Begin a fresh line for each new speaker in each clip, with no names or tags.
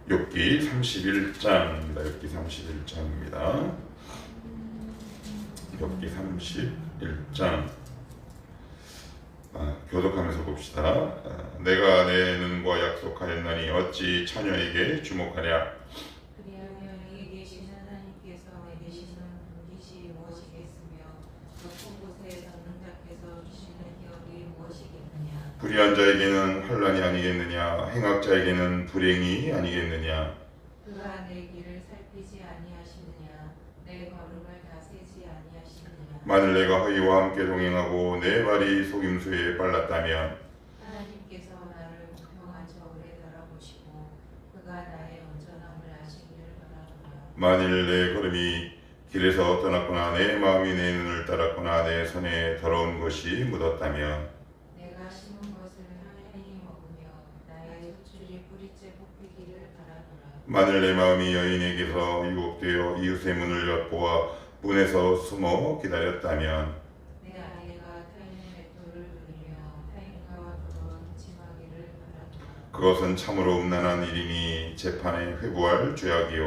욥기 31장입니다. 욥기 31장입니다. 욥기 31장 교독하면서 봅시다. 내가 내 눈과 약속하였나니 어찌 처녀에게 주목하랴.
그리하면 이 계신 하나님께서 내시는 분깃이 무엇이겠으며 높은 곳에 전능자께서 주시는 기업이 무엇이겠느냐.
불의한 자에게는 환난이 아니겠느냐. 행악자에게는 불행이 아니겠느냐.
그가 내 길을 살피지 아니하시느냐. 내 걸음을 다스리지 아니하시느냐.
만일 내가 허위와 함께 동행하고 내 발이 속임수에 빨랐다면
하나님께서 나를 공평한 저울에 달아보시고 그가 나의 온전함을 아시기를 바라노라.
만일 내 걸음이 길에서 떠났거나 내 마음이 내 눈을 따랐거나 내 손에 더러운 것이 묻었다면
내가 심은 것을 하나님이 먹으며 나의 소출이 뿌리째 뽑히기를 바라노라.
만일 내 마음이 여인에게서 유혹되어 이웃의 문을 엿보아 문에서 숨어 기다렸다면
내 아내가 타인의 맷돌을 누리며 타인과 더러운 침하기를 바라노라.
그것은 참으로 음란한 일이니 재판에 회부할 죄악이요.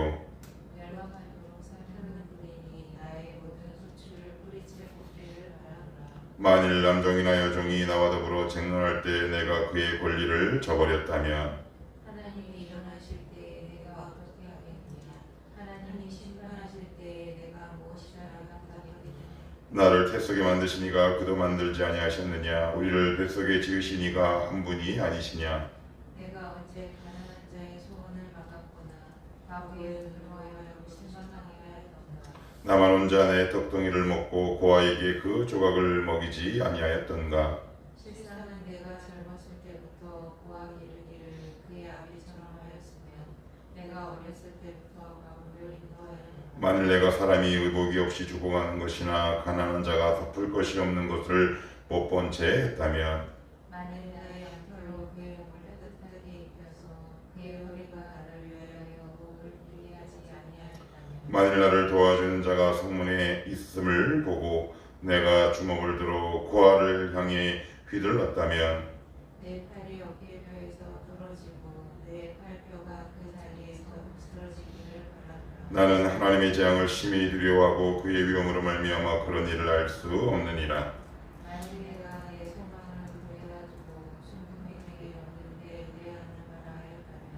멸망하도록 사는 분이니 나의 모든 소출을 뿌리째 뽑기를 바라노라.
만일 남종이나 여종이 나와 더불어 쟁론할 때 내가 그의 권리를 저버렸다면
하나님이 일어나실 때에 내가 어떻게 하겠느냐. 하나님이 심판하실 때에 내가 무엇이라 감당하겠느냐.
나를 태 속에 만드시니가 그도 만들지 아니하셨느냐. 우리를 뱃속에 지으시니가 한 분이 아니시냐.
내가 언제 가난한 자의 소원을 막았거나 바보의 눈으로하여 신선하게 하였던가.
나만 혼자 내 떡덩이를 먹고 고아에게 그 조각을 먹이지 아니하였던가.
실상은 내가 젊었을 때부터 고아 기르기를 그의 아비처럼 하였으며 내가 어렸을 때부터 가문을 인도하였노라.
만일 내가 사람이 의복이 없이 죽어가는 것이나 가난한 자가 덮을 것이 없는 것을 못 본 채 했다면
만일 나의 양털로 그의 몸을 따뜻하게 입혀서 그의 허리가 나를 위하여 목을 부리게 하지 아니하였다면
만일 나를 도와주는 자가 성문에 있음을 보고 내가 주먹을 들어 고아를 향해 휘둘렀다면
내 팔이 어깨뼈에서 부러지고 내 팔뼈가 그 자리에서 쓰러지기를 바라노라.
나는 하나님의 재앙을 심히 두려워하고 그의 위험으로 말미암아 그런 일을 알 수 없느니라.
만일 내가 내 소망을 그에다 두고 순금이 내게 얻는 데 의뢰하는 바라 하였다면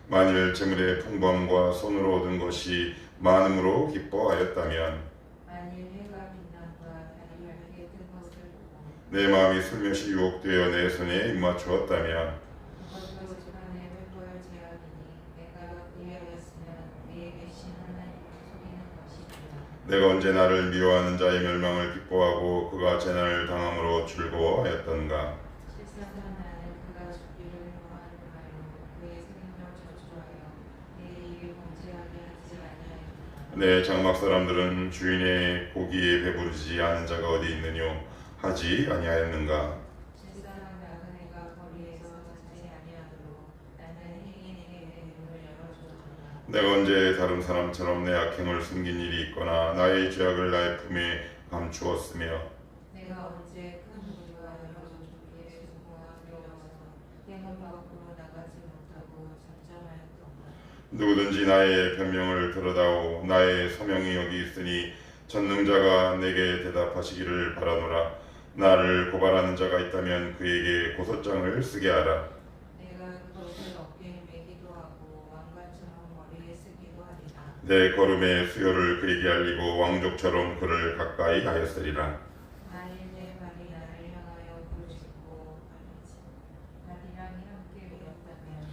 만일 재물의 풍부함과 손으로 얻은 것이 많음으로 기뻐하였다면
만일 해가 빛남과 달이 밝게 뜬 것을 보고
내 마음이 슬며시 유혹되어 내 손에 입맞추었다면
그것도 주간에 회고할 제약이니 내가 그리하였으면 위에 계신 하나님을 속이는 것이니라.
내가 언제 나를 미워하는 자의 멸망을 기뻐하고 그가 재난을 당함으로 즐거워하였던가.
실상은 나는 그가 죽기를 원하는 말로 그의 생명을 저주하여 내 입을 범죄하게 하지 아니하였다.
내 장막 사람들은 주인의 고기에 배부르지 않은 자가 어디 있느뇨 하지 아니하였는가.
실상은 나그네가 거리에서 자지 아니하도록 나는 행인에게 내 눈을 열어주었다.
내가 언제 다른 사람처럼 내 악행을 숨긴 일이 있거나 나의 죄악을 나의 품에 감추었으며
내가 언제 큰 우리와 여러 종족의 수고와 어려워서 행을 밖으로 나가지 못하고 잠잠하였던가.
누구든지 나의 변명을 들어다오 나의 소명이 여기 있으니 전능자가 내게 대답하시기를 바라노라. 나를 고발하는 자가 있다면 그에게 고소장을 쓰게 하라.
내가 그것을 어깨에 매기도 하고 왕관처럼 머리에 쓰기도 하리라.
내 걸음의 수요를 그에게 알리고 왕족처럼 그를 가까이 하였으리라.
만일 내 발이 나를 향하여 부르짖고 발이랑이 함께 외웠다면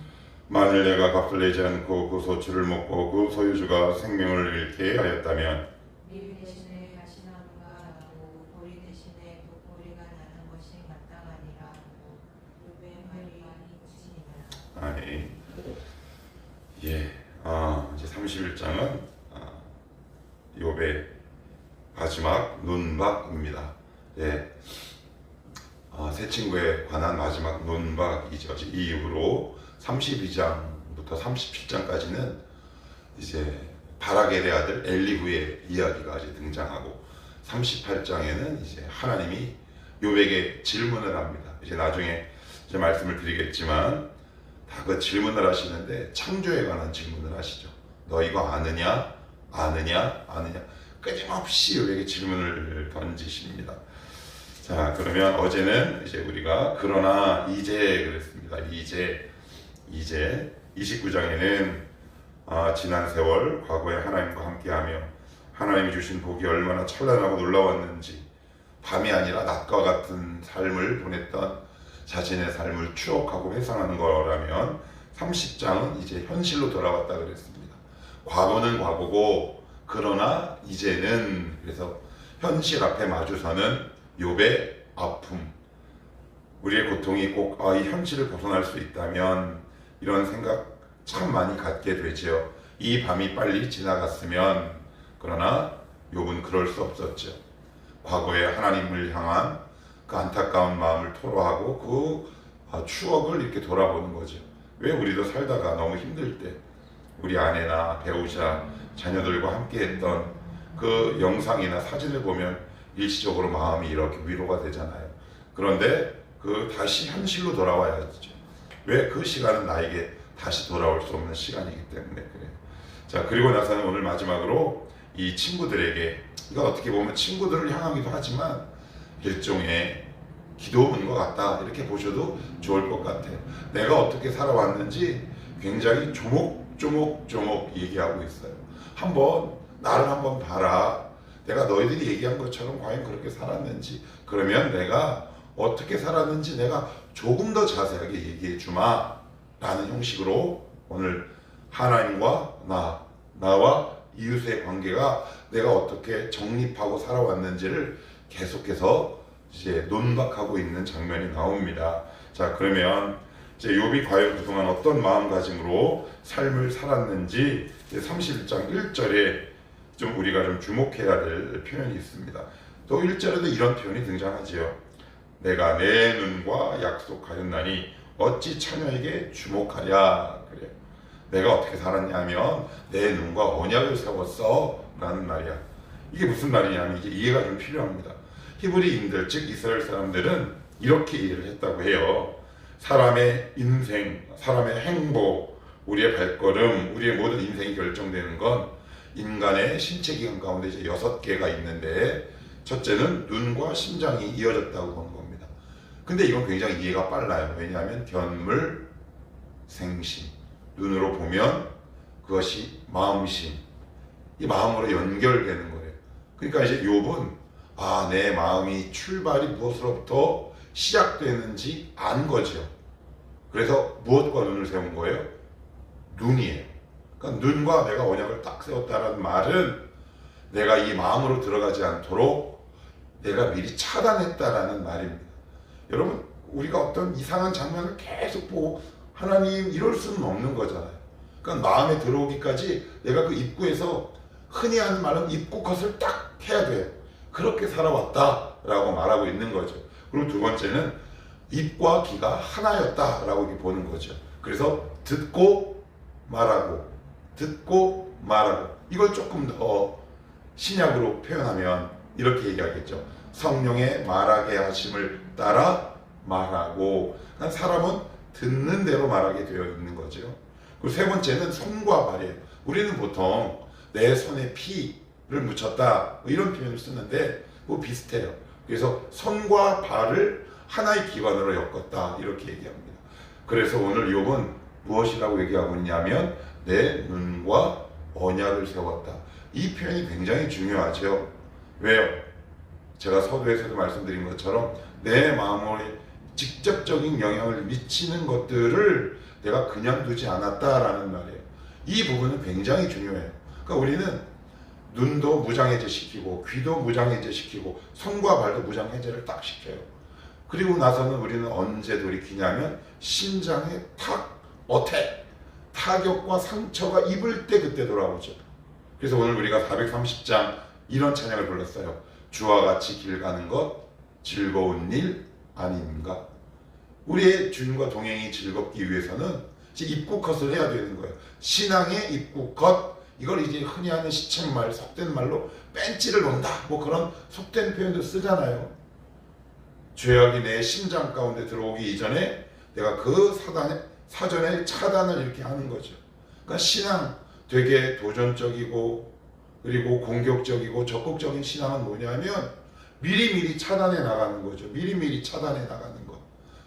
만일 내가 값을 내지 않고 그 소출을 먹고 그 소유주가 생명을 잃게 하였다면
밀 대신에 가시나무가 나고 보리 대신에 독보리가 나는 것이 마땅하니라. 욥의 말이 아니지니라.
아니 이제 31장은 욥의 마지막 논박입니다. 새 친구에 관한 마지막 논박이죠. 이 이후로 32장부터 37장까지는 이제 바락엘의 아들 엘리후의 이야기가 이제 등장하고 38장에는 이제 하나님이 욥에게 질문을 합니다. 이제 나중에 이제 말씀을 드리겠지만 다 그 질문을 하시는데 창조에 관한 질문을 하시죠. 너 이거 아느냐? 아느냐? 아느냐? 끊임없이 우리에게 질문을 던지십니다. 자, 그러면 어제는 이제 우리가 그러나 이제 그랬습니다. 이제 29장에는 지난 세월 과거에 하나님과 함께하며 하나님이 주신 복이 얼마나 찬란하고 놀라웠는지, 밤이 아니라 낮과 같은 삶을 보냈던 자신의 삶을 추억하고 회상하는 거라면 30장은 이제 현실로 돌아왔다 그랬습니다. 과거는 과거고 그러나 이제는, 그래서 현실 앞에 마주서는 욥의 아픔, 우리의 고통이 꼭 이 현실을 벗어날 수 있다면 이런 생각 참 많이 갖게 되죠. 이 밤이 빨리 지나갔으면. 그러나 욥은 그럴 수 없었죠. 과거에 하나님을 향한 그 안타까운 마음을 토로하고 그 추억을 이렇게 돌아보는 거죠. 왜 우리도 살다가 너무 힘들 때 우리 아내나 배우자, 자녀들과 함께했던 그 영상이나 사진을 보면 일시적으로 마음이 이렇게 위로가 되잖아요. 그런데 그 다시 현실로 돌아와야죠. 왜? 그 시간은 나에게 다시 돌아올 수 없는 시간이기 때문에 그래요. 자, 그리고 나서는 오늘 마지막으로 이 친구들에게, 이거 어떻게 보면 친구들을 향하기도 하지만 일종의 기도문과 같다, 이렇게 보셔도 좋을 것 같아요. 내가 어떻게 살아왔는지 굉장히 조목조목 얘기하고 있어요. 나를 한번 봐라. 내가 너희들이 얘기한 것처럼 과연 그렇게 살았는지, 그러면 내가 어떻게 살았는지 내가 조금 더 자세하게 얘기해 주마 라는 형식으로 오늘 하나님과 나와 이웃의 관계가 내가 어떻게 정립하고 살아왔는지를 계속해서 이제 논박하고 있는 장면이 나옵니다. 자, 그러면 이제 욥이 과연 그동안 어떤 마음가짐으로 삶을 살았는지 31장 1절에 좀 우리가 좀 주목해야 될 표현이 있습니다. 또 1절에도 이런 표현이 등장하지요. 내가 내 눈과 약속하였나니 어찌 처녀에게 주목하랴. 그래요. 내가 어떻게 살았냐면 내 눈과 언약을 세웠어 라는 말이야. 이게 무슨 말이냐면 이게 이해가 좀 필요합니다. 히브리인들, 즉 이스라엘 사람들은 이렇게 이해를 했다고 해요. 사람의 인생, 사람의 행복, 우리의 발걸음, 우리의 모든 인생이 결정되는 건 인간의 신체 기관 가운데 이제 6개가 있는데, 첫째는 눈과 심장이 이어졌다고 보는 겁니다. 근데 이건 굉장히 이해가 빨라요. 왜냐하면 견물, 생심, 눈으로 보면 그것이 마음심, 이 마음으로 연결되는 거예요. 그러니까 이제 욥은 내 마음이 출발이 무엇으로부터 시작되는지 안 거죠. 그래서 무엇과 눈을 세운 거예요? 눈이에요. 그러니까 눈과 내가 언약을 딱 세웠다는 말은 내가 이 마음으로 들어가지 않도록 내가 미리 차단했다라는 말입니다. 여러분, 우리가 어떤 이상한 장면을 계속 보고 하나님 이럴 수는 없는 거잖아요. 그러니까 마음에 들어오기까지 내가 그 입구에서, 흔히 하는 말은 입구 컷을 딱 해야 돼요. 그렇게 살아왔다라고 말하고 있는 거죠. 그리고 두 번째는 입과 귀가 하나였다라고 이렇게 보는 거죠. 그래서 듣고 말하고 이걸 조금 더 신약으로 표현하면 이렇게 얘기하겠죠. 성령의 말하게 하심을 따라 말하고. 그러니까 사람은 듣는 대로 말하게 되어 있는 거죠. 그리고 세 번째는 손과 발이에요. 우리는 보통 내 손에 피를 묻혔다 이런 표현을 쓰는데 그거 비슷해요. 그래서 손과 발을 하나의 기관으로 엮었다 이렇게 얘기합니다. 그래서 오늘 욥은 무엇이라고 얘기하고 있냐면 내 눈과 언약을 세웠다. 이 표현이 굉장히 중요하죠. 왜요? 제가 서두에서도 말씀드린 것처럼 내 마음에 직접적인 영향을 미치는 것들을 내가 그냥 두지 않았다라는 말이에요. 이 부분은 굉장히 중요해요. 그러니까 우리는 눈도 무장해제시키고 귀도 무장해제시키고 손과 발도 무장해제를 딱 시켜요. 그리고 나서는 우리는 언제 돌이키냐면 심장에 타격과 상처가 입을 때 그때 돌아오죠. 그래서 오늘 우리가 430장 이런 찬양을 불렀어요. 주와 같이 길 가는 것 즐거운 일 아닌가. 우리의 주님과 동행이 즐겁기 위해서는 입구 컷을 해야 되는 거예요. 신앙의 입구 컷, 이걸 이제 흔히 하는 시쳇말, 속된 말로 뺀찌를 놓는다, 뭐 그런 속된 표현도 쓰잖아요. 죄악이 내 심장 가운데 들어오기 이전에 내가 그 사단의
사전에 차단을 이렇게 하는 거죠. 그러니까 신앙 되게 도전적이고 그리고 공격적이고 적극적인 신앙은 뭐냐면 미리미리 차단해 나가는 거죠. 미리미리 차단해 나가는 거.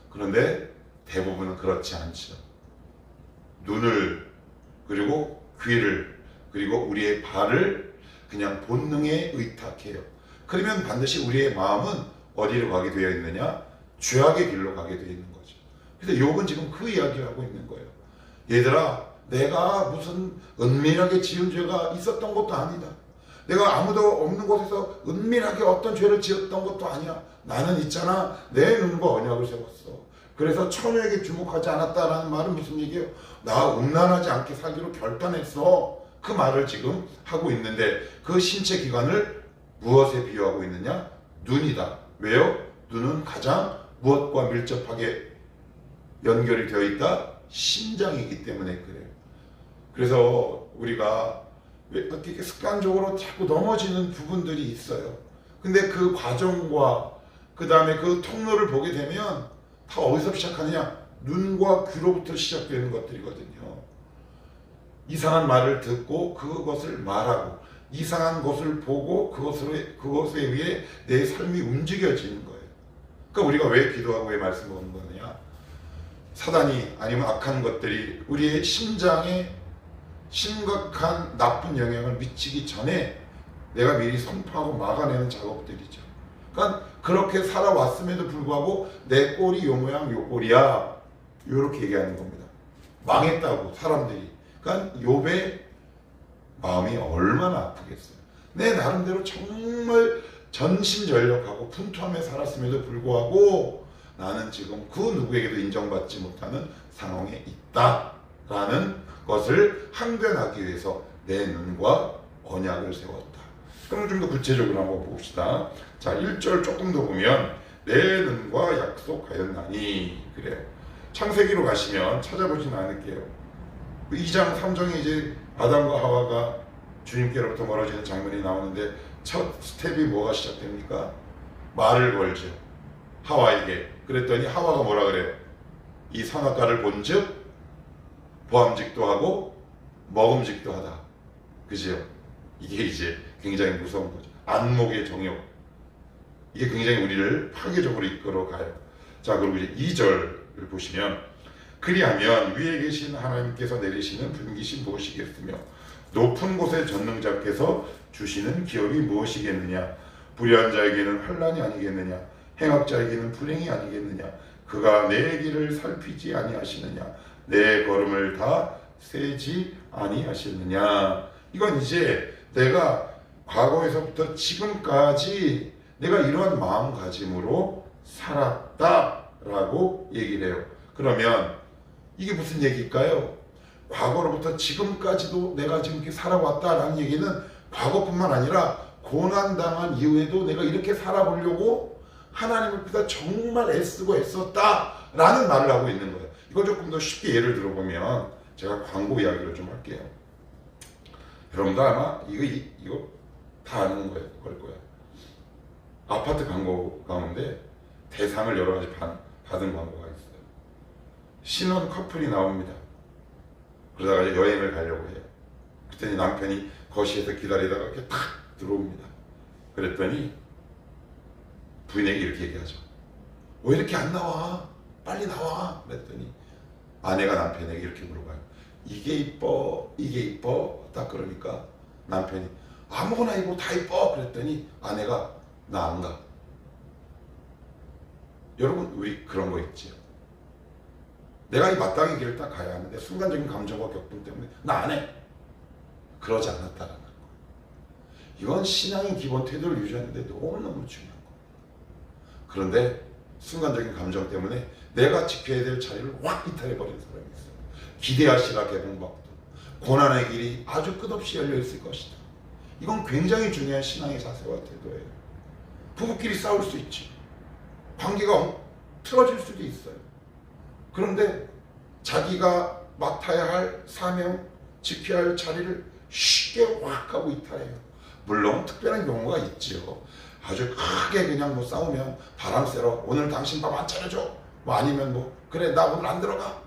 그런데 대부분은 그렇지 않죠. 눈을 그리고 귀를 그리고 우리의 발을 그냥 본능에 의탁해요. 그러면 반드시 우리의 마음은 어디로 가게 되어 있느냐? 죄악의 길로 가게 되어 있는 거죠. 그래서 욥은 지금 그 이야기를 하고 있는 거예요. 얘들아, 내가 무슨 은밀하게 지은 죄가 있었던 것도 아니다. 내가 아무도 없는 곳에서 은밀하게 어떤 죄를 지었던 것도 아니야. 나는 있잖아, 내 눈과 언약을 세웠어. 그래서 처녀에게 주목하지 않았다라는 말은 무슨 얘기예요? 나 음란하지 않게 살기로 결단했어. 그 말을 지금 하고 있는데 그 신체 기관을 무엇에 비유하고 있느냐? 눈이다. 왜요? 눈은 가장 무엇과 밀접하게 연결이 되어 있다? 심장이기 때문에 그래요. 그래서 우리가 왜 어떻게 습관적으로 자꾸 넘어지는 부분들이 있어요. 근데 그 과정과 그 다음에 그 통로를 보게 되면 다 어디서 시작하느냐? 눈과 귀로부터 시작되는 것들이거든요. 이상한 말을 듣고 그것을 말하고 이상한 것을 보고 그것에 의해 내 삶이 움직여지는 거예요. 그러니까 우리가 왜 기도하고 왜 말씀 보는 거느냐? 사단이 아니면 악한 것들이 우리의 심장에 심각한 나쁜 영향을 미치기 전에 내가 미리 선포하고 막아내는 작업들이죠. 그러니까 그렇게 살아왔음에도 불구하고 내 꼴이 요 모양 요 꼴이야, 이렇게 얘기하는 겁니다. 망했다고 사람들이. 그러니까 욥의 마음이 얼마나 아프겠어요. 내 나름대로 정말 전심전력하고 분투하며 살았음에도 불구하고 나는 지금 그 누구에게도 인정받지 못하는 상황에 있다라는 것을 항변하기 위해서 내 눈과 언약을 세웠다. 그럼 좀 더 구체적으로 한번 봅시다. 자, 1절 조금 더 보면 내 눈과 약속하였나니 그래요. 창세기로 가시면 찾아보진 않을게요. 2장 3장에 이제 아담과 하와가 주님께로부터 멀어지는 장면이 나오는데 첫 스텝이 뭐가 시작됩니까? 말을 걸죠. 하와에게. 그랬더니 하와가 뭐라 그래요? 이 선악과를 본즉 보암직도 하고 먹음직도 하다. 그죠? 이게 이제 굉장히 무서운 거죠. 안목의 정욕. 이게 굉장히 우리를 파괴적으로 이끌어가요. 자, 그리고 이제 2절을 보시면 그리하면 위에 계신 하나님께서 내리시는 분기신 무엇이겠으며 높은 곳의 전능자께서 주시는 기업이 무엇이겠느냐? 불의한 자에게는 환난이 아니겠느냐? 행악자에게는 불행이 아니겠느냐? 그가 내 길을 살피지 아니하시느냐? 내 걸음을 다 세지 아니하시느냐? 이건 이제 내가 과거에서부터 지금까지 내가 이러한 마음가짐으로 살았다라고 얘기를 해요. 그러면 이게 무슨 얘기일까요? 과거로부터 지금까지도 내가 지금 이렇게 살아왔다라는 얘기는 과거뿐만 아니라 고난당한 이후에도 내가 이렇게 살아보려고 하나님을 보다 정말 애쓰고 애썼다라는 말을 하고 있는 거예요. 이걸 조금 더 쉽게 예를 들어보면 제가 광고 이야기를 좀 할게요. 여러분도 아마 이거 다 아는 걸 거예요. 아파트 광고 가운데 대상을 여러 가지 받은 광고가 있어요. 신혼 커플이 나옵니다. 그러다가 이제 여행을 가려고 해요. 그랬더니 남편이 거실에서 기다리다가 이렇게 탁 들어옵니다. 그랬더니 부인에게 이렇게 얘기하죠. 왜 이렇게 안 나와? 빨리 나와. 그랬더니 아내가 남편에게 이렇게 물어봐요. 이게 이뻐? 이게 이뻐? 딱 그러니까 남편이 아무거나 입고 다 이뻐. 그랬더니 아내가 나 안 가. 여러분 우리 그런 거 있지요. 내가 이 마땅한 길을 딱 가야 하는데 순간적인 감정과 격분 때문에 나 안 해. 그러지 않았다라는 거. 이건 신앙의 기본 태도를 유지하는데 너무너무 중요한 거. 그런데 순간적인 감정 때문에 내가 지켜야 될 자리를 확 이탈해버린 사람이 있어요. 기대하시라 개봉박도. 고난의 길이 아주 끝없이 열려있을 것이다. 이건 굉장히 중요한 신앙의 자세와 태도예요. 부부끼리 싸울 수 있지. 관계가 틀어질 수도 있어요. 그런데 자기가 맡아야 할 사명, 지켜야 할 자리를 쉽게 확 하고 이탈해요. 물론 특별한 경우가 있죠. 아주 크게 그냥 뭐 싸우면 바람 쐬러 오늘 당신 밥 안 차려줘. 뭐 아니면 뭐 그래 나 오늘 안 들어가.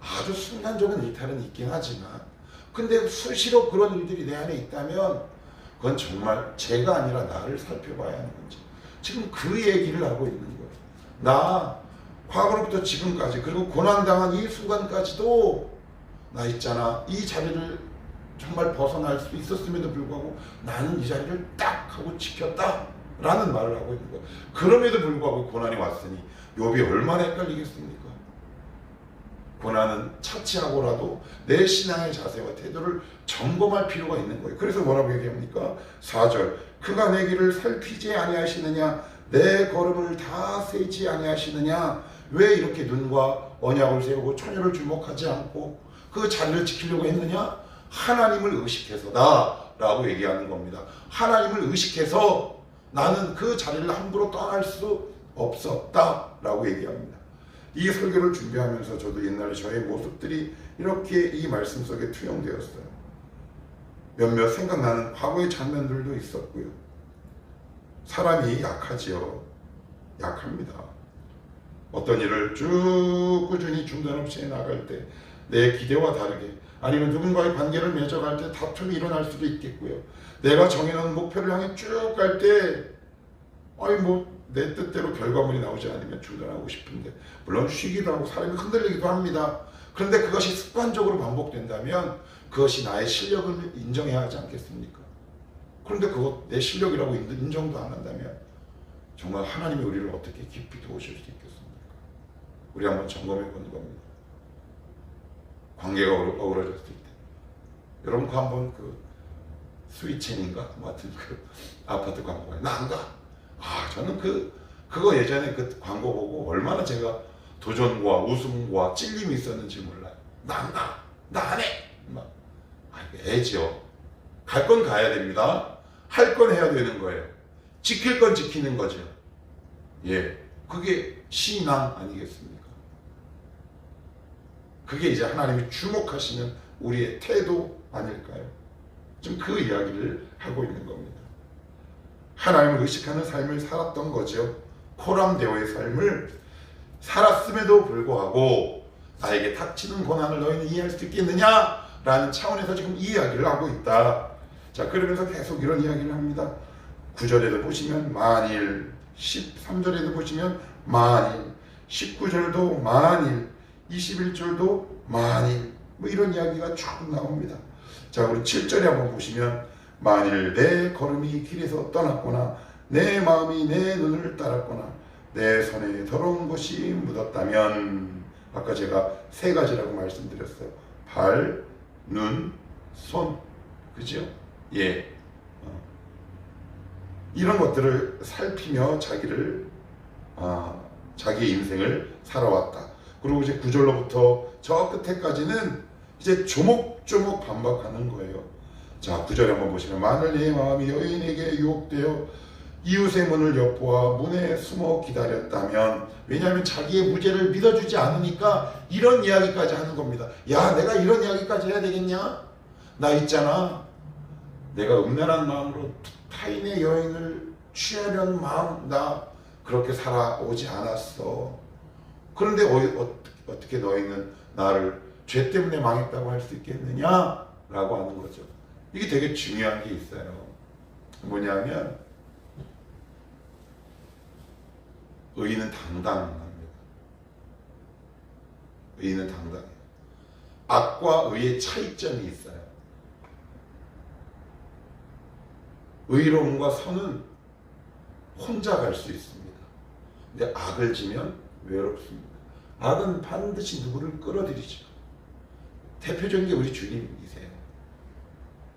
아주 순간적인 일탈은 있긴 하지만 근데 수시로 그런 일들이 내 안에 있다면 그건 정말 제가 아니라 나를 살펴봐야 하는 거지. 지금 그 얘기를 하고 있는 거예요. 나 과거로부터 지금까지 그리고 고난당한 이 순간까지도 나 있잖아. 이 자리를 정말 벗어날 수 있었음에도 불구하고 나는 이 자리를 딱 하고 지켰다 라는 말을 하고 있는 거예요. 그럼에도 불구하고 고난이 왔으니 욥이 얼마나 헷갈리겠습니까? 고난은 차치하고라도 내 신앙의 자세와 태도를 점검할 필요가 있는 거예요. 그래서 뭐라고 얘기합니까? 4절 그가 내 길을 살피지 아니하시느냐 내 걸음을 다 세지 아니하시느냐 왜 이렇게 눈과 언약을 세우고 처녀를 주목하지 않고 그 자리를 지키려고 했느냐? 하나님을 의식해서다 라고 얘기하는 겁니다. 하나님을 의식해서 나는 그 자리를 함부로 떠날 수 없었다 라고 얘기합니다. 이 설교를 준비하면서 저도 옛날에 저의 모습들이 이렇게 이 말씀 속에 투영되었어요. 몇몇 생각나는 과거의 장면들도 있었고요. 사람이 약하지요. 약합니다. 어떤 일을 쭉 꾸준히 중단 없이 해나갈 때 내 기대와 다르게 아니면 누군가의 관계를 맺어갈 때 다툼이 일어날 수도 있겠고요. 내가 정해놓은 목표를 향해 쭉 갈 때 아니 뭐 내 뜻대로 결과물이 나오지 않으면 중단하고 싶은데 물론 쉬기도 하고 사람이 흔들리기도 합니다. 그런데 그것이 습관적으로 반복된다면 그것이 나의 실력을 인정해야 하지 않겠습니까? 그런데 그것 내 실력이라고 인정도 안 한다면 정말 하나님이 우리를 어떻게 깊이 도우실 수 있겠습니까? 우리 한번 점검해 보는 겁니다. 관계가 어우러졌을 때 여러분 그 한번 그 스위첸인가 뭐 하여튼 그 아파트 광고에 나 안 가. 저는 그거 예전에 그 광고 보고 얼마나 제가 도전과 웃음과 찔림이 있었는지 몰라요. 나 안 가. 나 안 해. 막 애죠. 갈 건 가야 됩니다. 할 건 해야 되는 거예요. 지킬 건 지키는 거죠. 예, 그게 신앙 아니겠습니까? 그게 이제 하나님이 주목하시는 우리의 태도 아닐까요? 지금 그 이야기를 하고 있는 겁니다. 하나님을 의식하는 삶을 살았던 거죠. 코람데오의 삶을 살았음에도 불구하고 나에게 닥치는 고난을 너희는 이해할 수 있겠느냐? 라는 차원에서 지금 이 이야기를 하고 있다. 자, 그러면서 계속 이런 이야기를 합니다. 9절에도 보시면 만일, 13절에도 보시면 만일, 19절도 만일, 21절도 만일, 뭐 이런 이야기가 쭉 나옵니다. 자, 우리 7절에 한번 보시면 만일 내 걸음이 길에서 떠났거나 내 마음이 내 눈을 따랐거나 내 손에 더러운 것이 묻었다면 아까 제가 세 가지라고 말씀드렸어요. 발, 눈, 손. 그죠? 예. 이런 것들을 살피며 자기의 인생을 살아왔다. 그리고 이제 9절로부터 저 끝에까지는 이제 조목조목 반박하는 거예요. 자, 9절에 한번 보시면 만일 내 마음이 여인에게 유혹되어 이웃의 문을 엿보아 문에 숨어 기다렸다면 왜냐하면 자기의 무죄를 믿어주지 않으니까 이런 이야기까지 하는 겁니다. 야, 내가 이런 이야기까지 해야 되겠냐? 나 있잖아. 내가 음란한 마음으로 타인의 여인을 취하려는 마음 나 그렇게 살아오지 않았어. 그런데 어떻게 너희는 나를 죄 때문에 망했다고 할 수 있겠느냐? 라고 하는 거죠. 이게 되게 중요한 게 있어요. 뭐냐면 의인은 당당합니다. 의인은 당당해요. 악과 의의 차이점이 있어요. 의로움과 선은 혼자 갈 수 있습니다. 근데 악을 지면 외롭습니다. 악은 반드시 누구를 끌어들이죠. 대표적인 게 우리 주님이세요.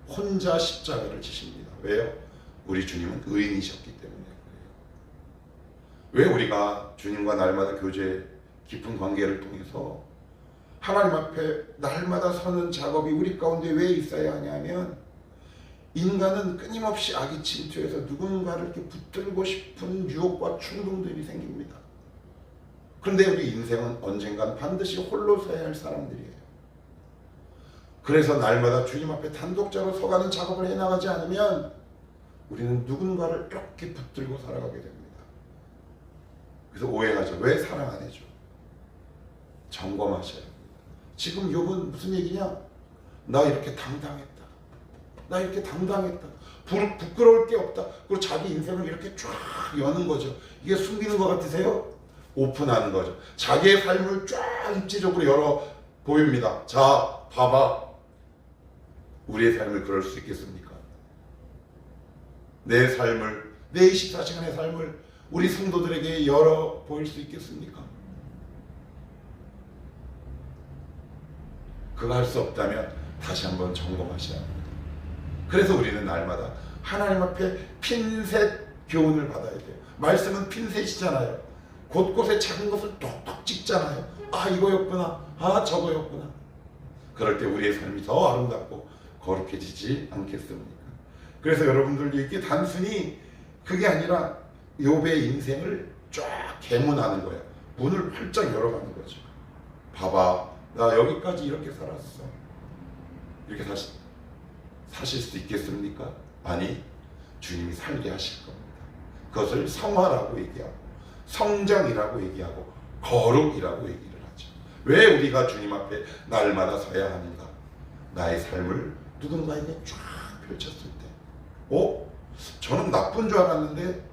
혼자 십자가를 지십니다. 왜요? 우리 주님은 의인이셨기 때문에 그래요. 왜 우리가 주님과 날마다 교제 깊은 관계를 통해서 하나님 앞에 날마다 서는 작업이 우리 가운데 왜 있어야 하냐면 인간은 끊임없이 악이 침투해서 누군가를 이렇게 붙들고 싶은 유혹과 충동들이 생깁니다. 그런데 우리 인생은 언젠간 반드시 홀로 서야 할 사람들이에요. 그래서 날마다 주님 앞에 단독자로 서가는 작업을 해나가지 않으면 우리는 누군가를 이렇게 붙들고 살아가게 됩니다. 그래서 오해하죠. 왜 사랑 안 해줘? 점검하셔야 합니다. 지금 욥은 무슨 얘기냐? 나 이렇게 당당했다. 나 이렇게 당당했다. 부끄러울 게 없다. 그리고 자기 인생을 이렇게 쫙 여는 거죠. 이게 숨기는 것 같으세요? 오픈하는 거죠. 자기의 삶을 쫙 입지적으로 열어 보입니다. 자, 봐봐. 우리의 삶을 그럴 수 있겠습니까? 내 삶을, 내 24시간의 삶을 우리 성도들에게 열어 보일 수 있겠습니까? 그거 할 수 없다면 다시 한번 점검하셔야 합니다. 그래서 우리는 날마다 하나님 앞에 핀셋 교훈을 받아야 돼요. 말씀은 핀셋이잖아요. 곳곳에 작은 것을 톡톡 찍잖아요. 아, 이거였구나. 아, 저거였구나. 그럴 때 우리의 삶이 더 아름답고 거룩해지지 않겠습니까? 그래서 여러분들 이게 단순히 그게 아니라 욥의 인생을 쫙 개문하는 거야. 문을 활짝 열어가는 거죠. 봐봐, 나 여기까지 이렇게 살았어. 이렇게 사실 수 있겠습니까? 아니, 주님이 살게 하실 겁니다. 그것을 성화라고 얘기하고 성장이라고 얘기하고 거룩이라고 얘기를 하죠. 왜 우리가 주님 앞에 날마다 서야 하는가? 나의 삶을 누군가에게 쫙 펼쳤을 때, 저는 나쁜 줄 알았는데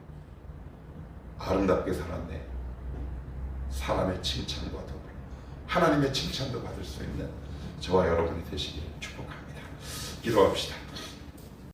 아름답게 살았네. 사람의 칭찬과 더불어 하나님의 칭찬도 받을 수 있는 저와 여러분이 되시기를 축복합니다. 기도합시다.